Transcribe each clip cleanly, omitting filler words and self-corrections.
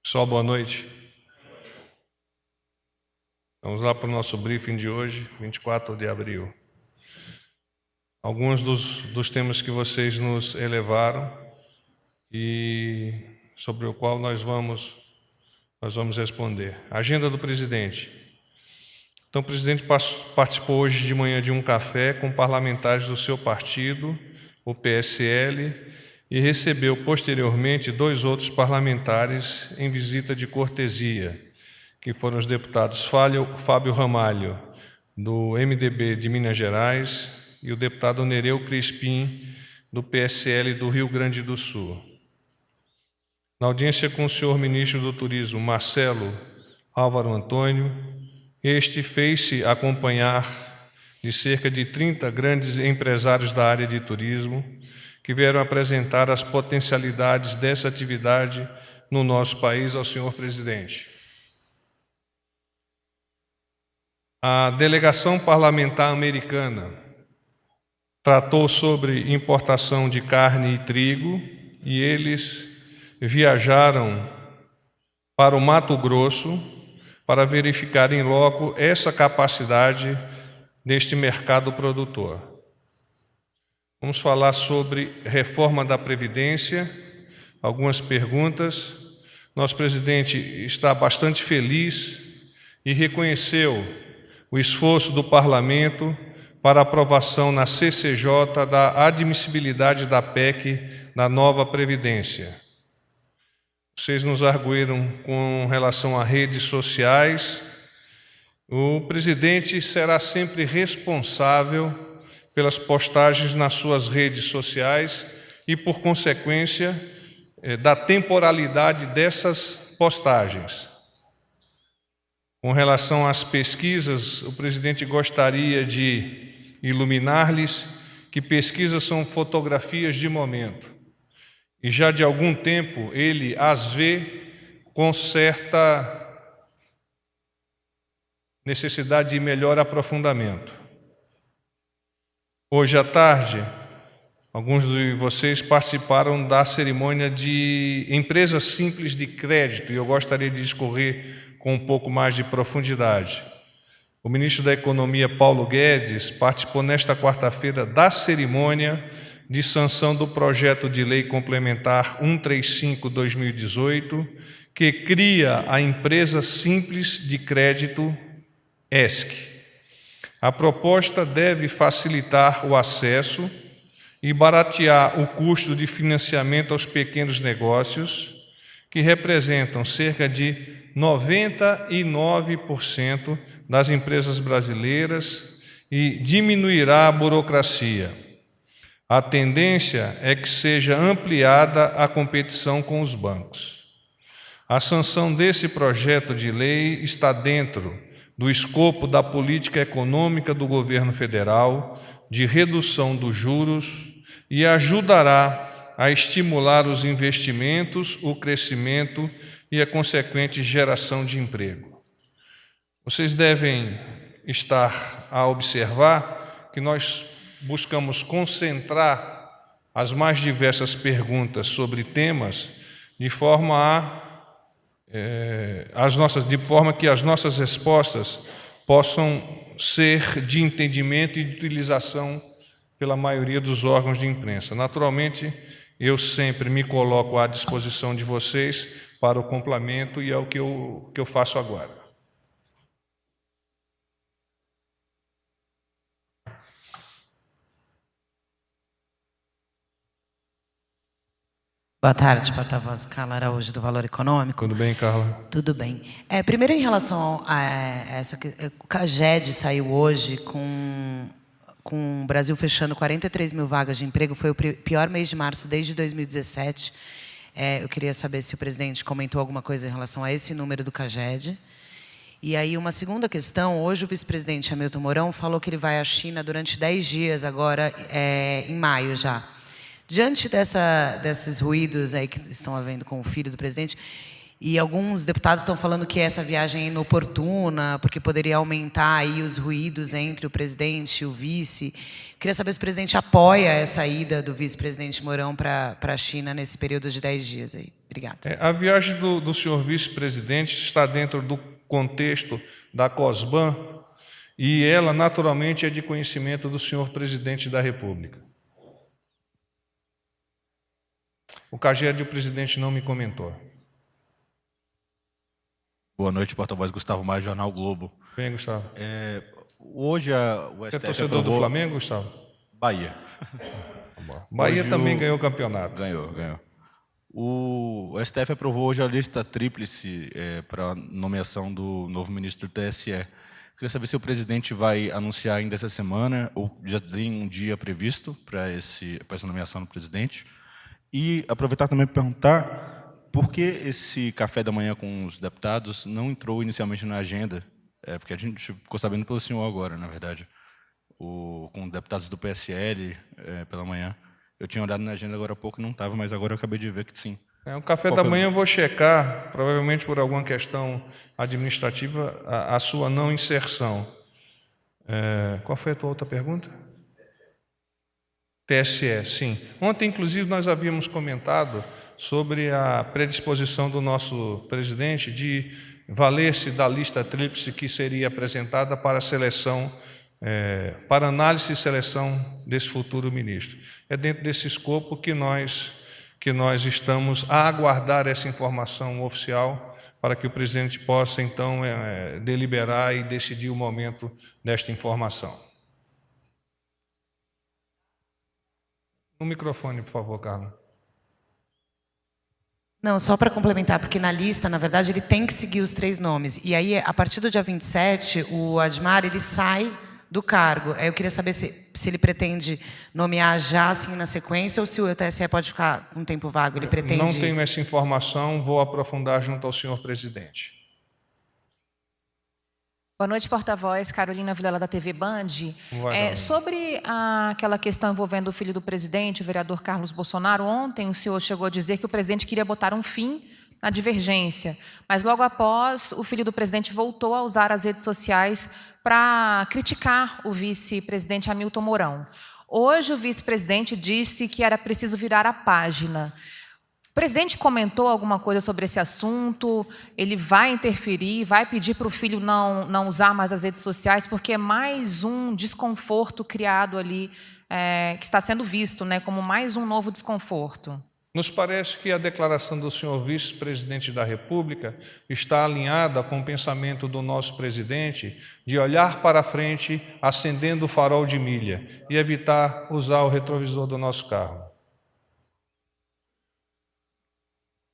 Pessoal, boa noite. Vamos lá para o nosso briefing de hoje, 24 de abril. Alguns dos temas que vocês nos elevaram e sobre o qual nós vamos responder. Agenda do presidente. Então, o presidente participou hoje de manhã de um café com parlamentares do seu partido, o PSL, e recebeu posteriormente 2 outros parlamentares em visita de cortesia, que foram os deputados Fábio Ramalho, do MDB de Minas Gerais, e o deputado Nereu Crispim, do PSL do Rio Grande do Sul. Na audiência com o senhor ministro do Turismo, Marcelo Álvaro Antônio, este fez-se acompanhar de cerca de 30 grandes empresários da área de turismo, que vieram apresentar as potencialidades dessa atividade no nosso país ao senhor presidente. A delegação parlamentar americana tratou sobre importação de carne e trigo e eles viajaram para o Mato Grosso para verificar em loco essa capacidade deste mercado produtor. Vamos falar sobre reforma da Previdência, algumas perguntas. Nosso presidente está bastante feliz e reconheceu o esforço do Parlamento para aprovação na CCJ da admissibilidade da PEC da nova Previdência. Vocês nos arguíram com relação a redes sociais. O presidente será sempre responsável pelas postagens nas suas redes sociais e, por consequência, da temporalidade dessas postagens. Com relação às pesquisas, o presidente gostaria de iluminar-lhes que pesquisas são fotografias de momento. E já de algum tempo ele as vê com certa necessidade de melhor aprofundamento. Hoje à tarde, alguns de vocês participaram da cerimônia de empresas simples de crédito e eu gostaria de discorrer com um pouco mais de profundidade. O ministro da Economia, Paulo Guedes, participou nesta quarta-feira da cerimônia de sanção do projeto de lei complementar 135/2018, que cria a Empresa Simples de Crédito, ESC. A proposta deve facilitar o acesso e baratear o custo de financiamento aos pequenos negócios, que representam cerca de 99% das empresas brasileiras, e diminuirá a burocracia. A tendência é que seja ampliada a competição com os bancos. A sanção desse projeto de lei está dentro do escopo da política econômica do governo federal, de redução dos juros, e ajudará a estimular os investimentos, o crescimento e a consequente geração de emprego. Vocês devem estar a observar que nós buscamos concentrar as mais diversas perguntas sobre temas de forma que as nossas respostas possam ser de entendimento e de utilização pela maioria dos órgãos de imprensa. Naturalmente, eu sempre me coloco à disposição de vocês para o complemento e é o que eu faço agora. Boa tarde, porta-voz Carla Araújo, do Valor Econômico. Tudo bem, Carla? Tudo bem. Primeiro, em relação a essa... O CAGED saiu hoje com o Brasil fechando 43 mil vagas de emprego. Foi o pior mês de março desde 2017. Eu queria saber se o presidente comentou alguma coisa em relação a esse número do CAGED. E aí, uma segunda questão. Hoje, o vice-presidente Hamilton Mourão falou que ele vai à China durante 10 dias, agora em maio já. Diante desses ruídos aí que estão havendo com o filho do presidente, e alguns deputados estão falando que essa viagem é inoportuna, porque poderia aumentar aí os ruídos entre o presidente e o vice. Queria saber se o presidente apoia essa ida do vice-presidente Mourão para a China nesse período de 10 dias aí. Obrigada. A viagem do senhor vice-presidente está dentro do contexto da COSBAN e ela, naturalmente, é de conhecimento do senhor presidente da República. O CAGED, o presidente não me comentou. Boa noite, porta-voz Gustavo Maia, Jornal Globo. Bem, Gustavo. Hoje o Você é STF torcedor aprovou... do Flamengo, Gustavo? Bahia. Bahia Hoje também ganhou o campeonato. Ganhou. O STF aprovou hoje a lista tríplice para a nomeação do novo ministro do TSE. Queria saber se o presidente vai anunciar ainda essa semana, ou já tem um dia previsto para essa nomeação do presidente. E aproveitar também para perguntar por que esse café da manhã com os deputados não entrou inicialmente na agenda, porque a gente ficou sabendo pelo senhor agora, na verdade, com deputados do PSL pela manhã. Eu tinha olhado na agenda agora há pouco e não estava, mas agora eu acabei de ver que sim. O café da manhã eu vou checar, provavelmente por alguma questão administrativa, a sua não inserção. Qual foi a tua outra pergunta? TSE, sim. Ontem, inclusive, nós havíamos comentado sobre a predisposição do nosso presidente de valer-se da lista tríplice que seria apresentada para a seleção, para análise e seleção desse futuro ministro. É dentro desse escopo que nós estamos a aguardar essa informação oficial para que o presidente possa, então, deliberar e decidir o momento desta informação. No microfone, por favor, Carla. Não, só para complementar, porque na lista, na verdade, ele tem que seguir os 3 nomes. E aí, a partir do dia 27, o Admar, ele sai do cargo. Eu queria saber se ele pretende nomear já, assim, na sequência, ou se o TSE pode ficar um tempo vago. Ele pretende... Não tenho essa informação, vou aprofundar junto ao senhor presidente. Boa noite, porta-voz. Carolina Vilela, da TV Band. Sobre aquela questão envolvendo o filho do presidente, o vereador Carlos Bolsonaro, ontem o senhor chegou a dizer que o presidente queria botar um fim na divergência, mas logo após o filho do presidente voltou a usar as redes sociais para criticar o vice-presidente Hamilton Mourão. Hoje o vice-presidente disse que era preciso virar a página. O presidente comentou alguma coisa sobre esse assunto? Ele vai interferir, vai pedir para o filho não usar mais as redes sociais, porque é mais um desconforto criado ali, que está sendo visto, né, como mais um novo desconforto. Nos parece que a declaração do senhor vice-presidente da República está alinhada com o pensamento do nosso presidente de olhar para a frente, acendendo o farol de milha e evitar usar o retrovisor do nosso carro.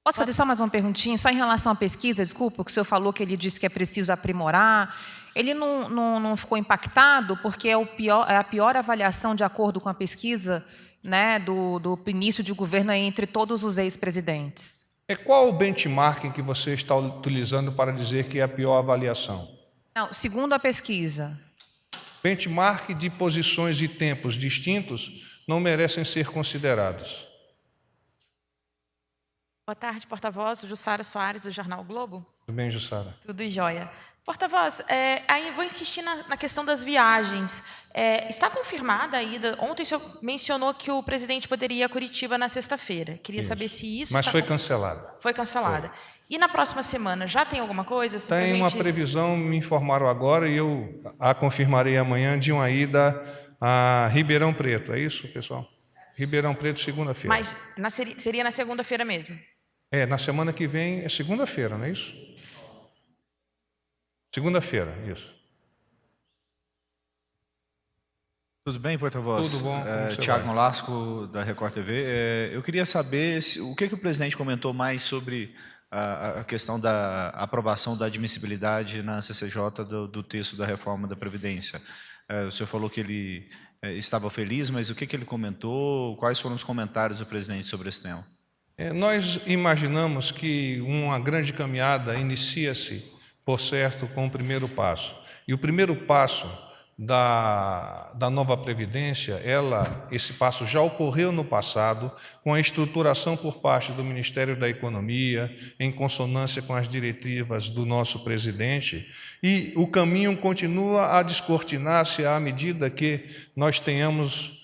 Posso fazer só mais uma perguntinha? Só em relação à pesquisa, desculpa, que o senhor falou que ele disse que é preciso aprimorar. Ele não ficou impactado porque é a pior avaliação, de acordo com a pesquisa, né, do início de governo entre todos os ex-presidentes? Qual o benchmarking que você está utilizando para dizer que é a pior avaliação? Não, segundo a pesquisa. Benchmark de posições e tempos distintos não merecem ser considerados. Boa tarde, porta-voz. Jussara Soares, do Jornal Globo. Tudo bem, Jussara? Tudo jóia. Porta-voz, aí vou insistir na questão das viagens. Está confirmada a ida? Ontem o senhor mencionou que o presidente poderia ir a Curitiba na sexta-feira. Queria saber se isso... Mas foi cancelada. Foi cancelada. Foi. E na próxima semana, já tem alguma coisa? Tem uma previsão, me informaram agora, e eu a confirmarei amanhã, de uma ida a Ribeirão Preto. É isso, pessoal? Ribeirão Preto, segunda-feira. Mas seria na segunda-feira mesmo? Na semana que vem é segunda-feira, não é isso? Segunda-feira, isso. Tudo bem, porta-voz? Tudo bom. Tiago Nolasco, da Record TV. Eu queria saber o que o presidente comentou mais sobre a questão da aprovação da admissibilidade na CCJ do texto da reforma da Previdência. O senhor falou que ele estava feliz, mas o que ele comentou? Quais foram os comentários do presidente sobre esse tema? Nós imaginamos que uma grande caminhada inicia-se, por certo, com o primeiro passo. E o primeiro passo da nova Previdência, esse passo já ocorreu no passado, com a estruturação por parte do Ministério da Economia, em consonância com as diretivas do nosso presidente, e o caminho continua a descortinar-se à medida que nós tenhamos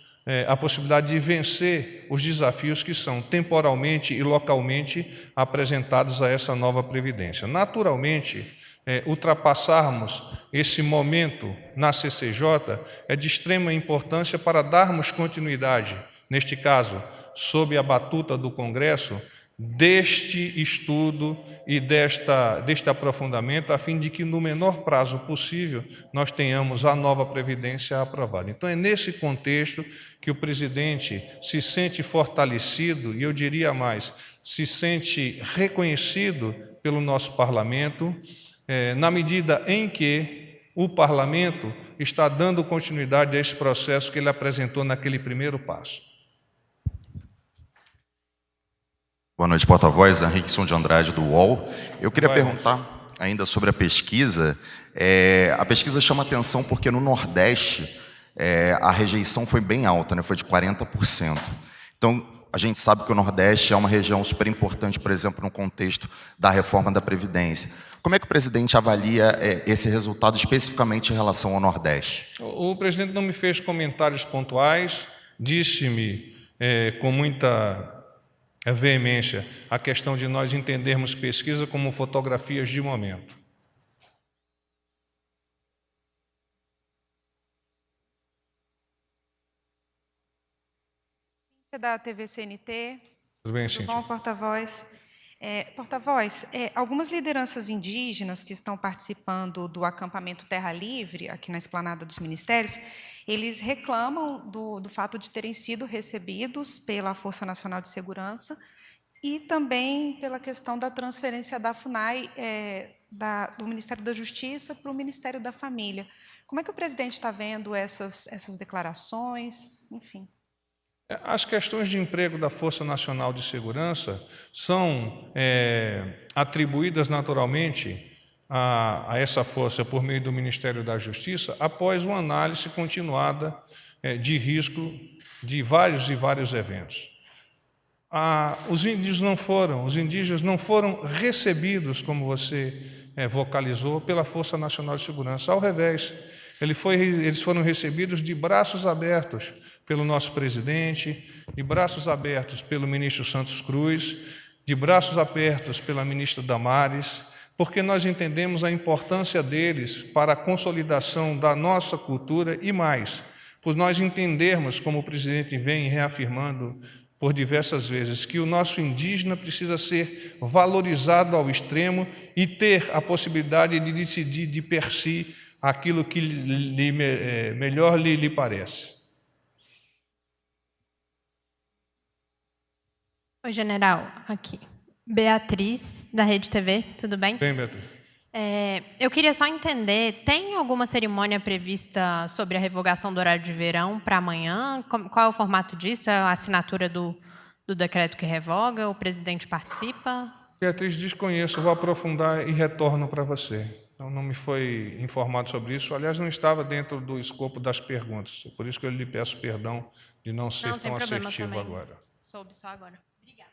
a possibilidade de vencer os desafios que são temporalmente e localmente apresentados a essa nova Previdência. Naturalmente, ultrapassarmos esse momento na CCJ é de extrema importância para darmos continuidade, neste caso, sob a batuta do Congresso, deste estudo e deste aprofundamento, a fim de que, no menor prazo possível, nós tenhamos a nova Previdência aprovada. Então, é nesse contexto que o presidente se sente fortalecido, e eu diria mais, se sente reconhecido pelo nosso parlamento, na medida em que o parlamento está dando continuidade a esse processo que ele apresentou naquele primeiro passo. Boa noite, porta-voz. Henrique de Andrade, do UOL. Eu queria perguntar ainda sobre a pesquisa. A pesquisa chama atenção porque no Nordeste a rejeição foi bem alta, né? Foi de 40%. Então, a gente sabe que o Nordeste é uma região super importante, por exemplo, no contexto da reforma da Previdência. Como é que o presidente avalia esse resultado especificamente em relação ao Nordeste? O presidente não me fez comentários pontuais, disse-me com muita veemência a questão de nós entendermos pesquisa como fotografias de momento. Da TV CNT. Tudo bem, Cíntia? Tudo bom, porta-voz? Porta-voz, algumas lideranças indígenas que estão participando do acampamento Terra Livre, aqui na Esplanada dos Ministérios, eles reclamam do fato de terem sido recebidos pela Força Nacional de Segurança e também pela questão da transferência da FUNAI, do Ministério da Justiça para o Ministério da Família. Como é que o presidente está vendo essas declarações? Enfim. As questões de emprego da Força Nacional de Segurança são atribuídas naturalmente a essa força por meio do Ministério da Justiça após uma análise continuada de risco de vários eventos. Os indígenas não foram recebidos, como você vocalizou, pela Força Nacional de Segurança. Ao revés, eles foram recebidos de braços abertos pelo nosso presidente, de braços abertos pelo ministro Santos Cruz, de braços abertos pela ministra Damares, porque nós entendemos a importância deles para a consolidação da nossa cultura e mais, por nós entendermos, como o presidente vem reafirmando por diversas vezes, que o nosso indígena precisa ser valorizado ao extremo e ter a possibilidade de decidir de per si aquilo que melhor lhe parece. Oi, general, aqui. Beatriz, da Rede TV, tudo bem? Bem, Beatriz. Eu queria só entender, tem alguma cerimônia prevista sobre a revogação do horário de verão para amanhã? Qual é o formato disso? É a assinatura do decreto que revoga? O presidente participa? Beatriz, desconheço, vou aprofundar e retorno para você. Então, não me foi informado sobre isso. Aliás, não estava dentro do escopo das perguntas. Por isso que eu lhe peço perdão de não ser tão assertivo agora. Soube só agora. Obrigada.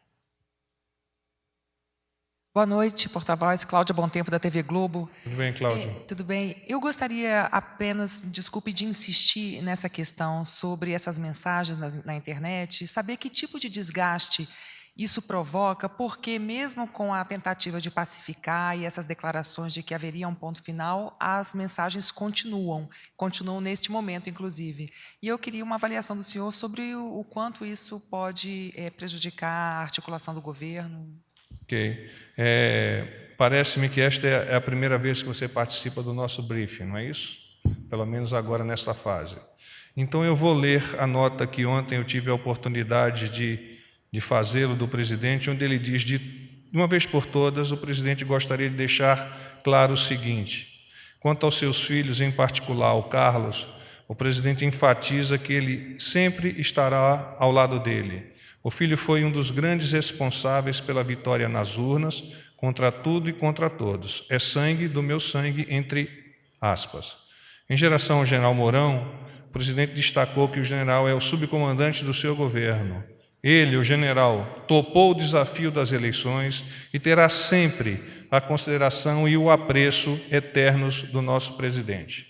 Boa noite, porta-voz. Cláudia Bom Tempo, da TV Globo. Tudo bem, Cláudia? Tudo bem. Eu gostaria apenas, desculpe, de insistir nessa questão sobre essas mensagens na internet, saber que tipo de desgaste isso provoca, porque mesmo com a tentativa de pacificar e essas declarações de que haveria um ponto final, as mensagens continuam neste momento, inclusive. E eu queria uma avaliação do senhor sobre o quanto isso pode prejudicar a articulação do governo. Ok. Parece-me que esta é a primeira vez que você participa do nosso briefing, não é isso? Pelo menos agora nesta fase. Então, eu vou ler a nota que ontem eu tive a oportunidade de fazê-lo do presidente, onde ele diz, de uma vez por todas, o presidente gostaria de deixar claro o seguinte: quanto aos seus filhos, em particular ao Carlos, o presidente enfatiza que ele sempre estará ao lado dele. O filho foi um dos grandes responsáveis pela vitória nas urnas, contra tudo e contra todos. É sangue do meu sangue, entre aspas. Em geração ao general Mourão, o presidente destacou que o general é o subcomandante do seu governo. Ele, o general, topou o desafio das eleições e terá sempre a consideração e o apreço eternos do nosso presidente.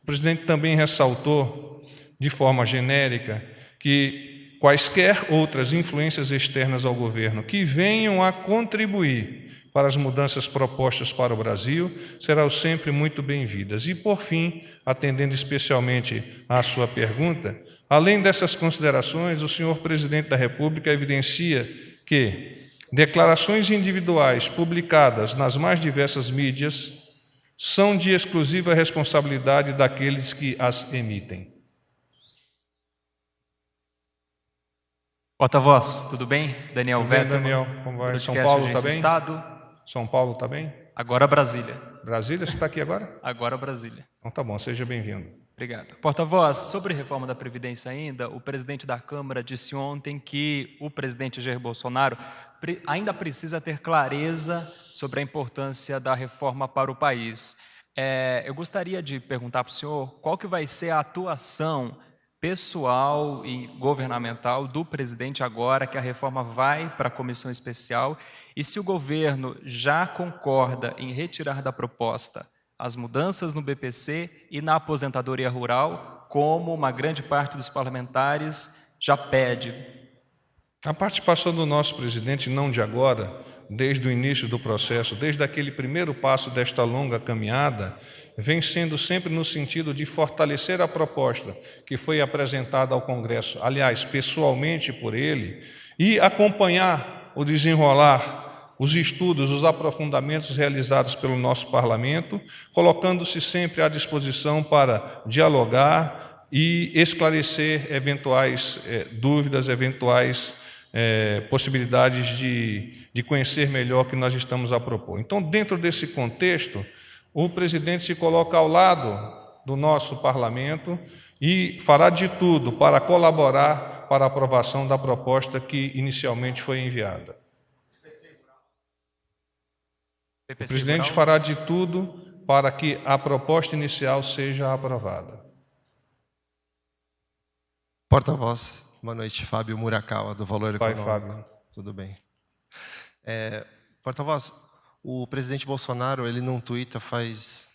O presidente também ressaltou, de forma genérica, que quaisquer outras influências externas ao governo que venham a contribuir para as mudanças propostas para o Brasil serão sempre muito bem-vindas. E, por fim, atendendo especialmente à sua pergunta, além dessas considerações, o senhor presidente da República evidencia que declarações individuais publicadas nas mais diversas mídias são de exclusiva responsabilidade daqueles que as emitem. Porta-voz, tudo bem? Daniel Vetterman. Daniel, como vai? São Paulo está bem? Estado. São Paulo está bem? Agora Brasília. Brasília, você está aqui agora? Agora Brasília. Então tá bom, seja bem-vindo. Obrigado. Porta-voz, sobre reforma da Previdência ainda, o presidente da Câmara disse ontem que o presidente Jair Bolsonaro ainda precisa ter clareza sobre a importância da reforma para o país. Eu gostaria de perguntar para o senhor qual que vai ser a atuação pessoal e governamental do presidente agora que a reforma vai para a comissão especial e se o governo já concorda em retirar da proposta as mudanças no BPC e na aposentadoria rural, como uma grande parte dos parlamentares já pede. A participação do nosso presidente, não de agora, desde o início do processo, desde aquele primeiro passo desta longa caminhada, vem sendo sempre no sentido de fortalecer a proposta que foi apresentada ao Congresso, aliás, pessoalmente por ele, e acompanhar o desenrolar, os estudos, os aprofundamentos realizados pelo nosso parlamento, colocando-se sempre à disposição para dialogar e esclarecer eventuais dúvidas, eventuais possibilidades de conhecer melhor o que nós estamos a propor. Então, dentro desse contexto, o presidente se coloca ao lado do nosso parlamento e fará de tudo para colaborar para a aprovação da proposta que inicialmente foi enviada. O presidente fará de tudo para que a proposta inicial seja aprovada. Porta-voz, boa noite, Fábio Murakawa, do Valor Econômico. Fábio. Tudo bem. Porta-voz, o presidente Bolsonaro, ele não tuita faz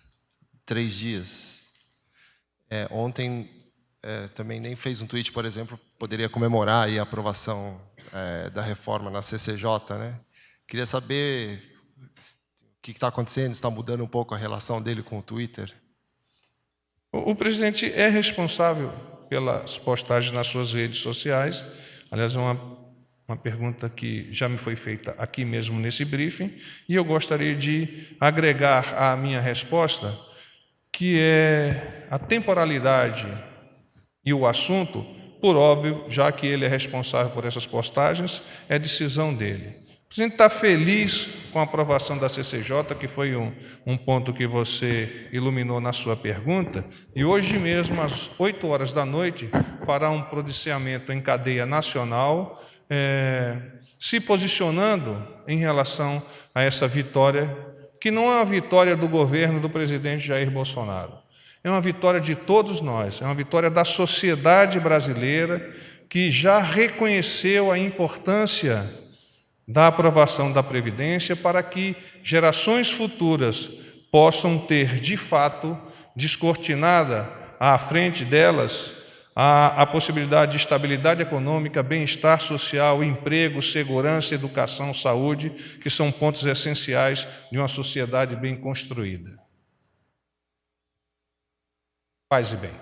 3 dias. Ontem também nem fez um tweet, por exemplo, poderia comemorar aí a aprovação da reforma na CCJ, né? Queria saber o que está acontecendo, está mudando um pouco a relação dele com o Twitter? O presidente é responsável pelas postagens nas suas redes sociais. Aliás, é uma pergunta que já me foi feita aqui mesmo nesse briefing, e eu gostaria de agregar à minha resposta, que é a temporalidade e o assunto, por óbvio, já que ele é responsável por essas postagens, é decisão dele. O presidente está feliz com a aprovação da CCJ, que foi um ponto que você iluminou na sua pergunta, e hoje mesmo, às 8 horas da noite, fará um pronunciamento em cadeia nacional, se posicionando em relação a essa vitória, que não é uma vitória do governo do presidente Jair Bolsonaro, é uma vitória de todos nós, é uma vitória da sociedade brasileira, que já reconheceu a importância da aprovação da Previdência para que gerações futuras possam ter, de fato, descortinada à frente delas a possibilidade de estabilidade econômica, bem-estar social, emprego, segurança, educação, saúde, que são pontos essenciais de uma sociedade bem construída. Paz e bem.